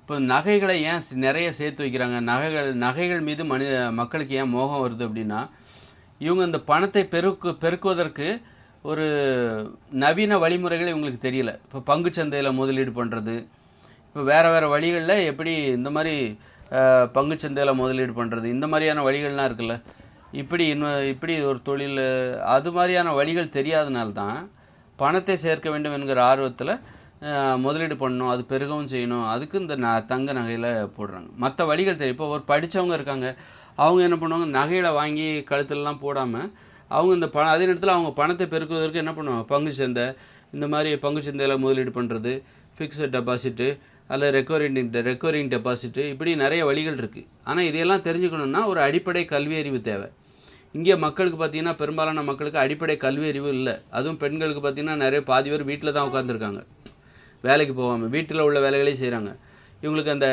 இப்போ நகைகளை ஏன் நிறைய சேர்த்து வைக்கிறாங்க? நகைகள் மீது மக்களுக்கு ஏன் மோகம் வருது அப்படின்னா, இவங்க இந்த பணத்தை பெருக்குவதற்கு ஒரு நவீன வழிமுறைகள் இவங்களுக்கு தெரியல. இப்போ பங்குச்சந்தையில் முதலீடு பண்ணுறது, இப்போ வேறு வழிகளில் எப்படி இந்த மாதிரி பங்குச்சந்தையில் முதலீடு பண்ணுறது, இந்த மாதிரியான வழிகள்லாம் இருக்குல்ல. இப்படி ஒரு தொழில், அது மாதிரியான வழிகள் தெரியாதனால்தான் பணத்தை சேர்க்க வேண்டும் என்கிற ஆர்வத்தில் முதலீடு பண்ணணும், அது பெருகவும் செய்யணும், அதுக்கு இந்த தங்க நகையில் போடுறாங்க. மற்ற வழிகள் தெரியும். இப்போ ஒரு படித்தவங்க இருக்காங்க, அவங்க என்ன பண்ணுவாங்க, நகைகளை வாங்கி கழுத்துலலாம் போடாமல் அவங்க இந்த அதே நேரத்தில் அவங்க பணத்தை பெருக்குவதற்கு என்ன பண்ணுவாங்க, பங்குச்சந்தை, இந்த மாதிரி பங்குச்சந்தையில் முதலீடு பண்ணுறது, ஃபிக்ஸட் டெபாசிட்டு அல்லது ரெக்கரிங் டெபாசிட்டு, இப்படி நிறைய வழிகள் இருக்குது. ஆனால் இதையெல்லாம் தெரிஞ்சுக்கணுன்னா ஒரு அடிப்படை கல்வி அறிவு தேவை. இங்கே மக்களுக்கு பார்த்திங்கன்னா, பெரும்பாலான மக்களுக்கு அடிப்படை கல்வி அறிவு இல்லை. அதுவும் பெண்களுக்கு பார்த்திங்கன்னா நிறைய பாதி பேர் வீட்டில் தான் உட்காந்துருக்காங்க, வேலைக்கு போகாமல் வீட்டில் உள்ள வேலைகளையும் செய்கிறாங்க. இவங்களுக்கு அந்த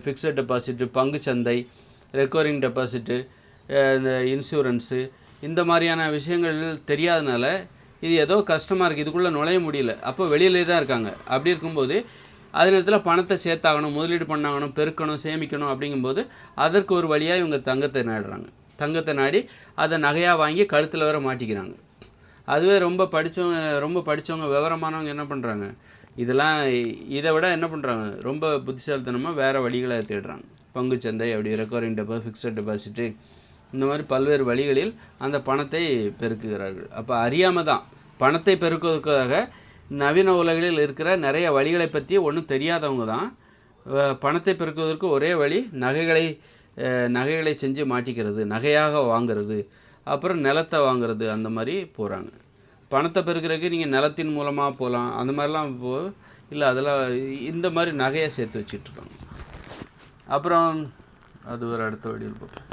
ஃபிக்ஸட் டெபாசிட்டு, பங்குச்சந்தை, ரெக்கரிங் டெபாசிட்டு, இந்த இன்சூரன்ஸு, இந்த மாதிரியான விஷயங்கள் தெரியாதனால இது ஏதோ கஷ்டமாக இருக்குது, இதுக்குள்ளே நுழைய முடியல. அப்போ வெளியிலே தான் இருக்காங்க. அப்படி இருக்கும்போது அதே நேரத்தில் பணத்தை சேர்த்தாகணும், முதலீடு பண்ணாகணும், பெருக்கணும், சேமிக்கணும். அப்படிங்கும்போது அதற்கு ஒரு வழியாக இவங்க தங்கத்தை நாடி அதை நகையாக வாங்கி கழுத்தில் வேற மாட்டிக்கிறாங்க. அதுவே ரொம்ப படித்தவங்க விவரமானவங்க என்ன பண்ணுறாங்க, இதை விட என்ன பண்ணுறாங்க, ரொம்ப புத்திசாலித்தனமாக வேறு வழிகளை தேடுறாங்க. பங்குச்சந்தை, அப்படி ரெக்கரிங் டெபாசிட், ஃபிக்ஸட் டெபாசிட்டு, இந்த மாதிரி பல்வேறு வழிகளில் அந்த பணத்தை பெருக்குகிறார்கள். அப்போ அறியாமல் தான் பணத்தை பெருக்குவதற்காக நவீன உலகில் இருக்கிற நிறைய வழிகளை பற்றி ஒன்றும் தெரியாதவங்க தான் பணத்தை பெருக்குவதற்கு ஒரே வழி நகைகளை செஞ்சு மாட்டிக்கிறது, நகையாக வாங்கிறது, அப்புறம் நிலத்தை வாங்கிறது, அந்த மாதிரி போகிறாங்க. பணத்தை பெருக்கிறதுக்கு நீங்கள் நிலத்தின் மூலமாக போகலாம், அந்த மாதிரிலாம் இல்லை, அதெல்லாம் இந்த மாதிரி நகையை சேர்த்து வச்சிட்ருக்காங்க. அப்புறம் அது ஒரு அடுத்த வழியில் போகிறோம்.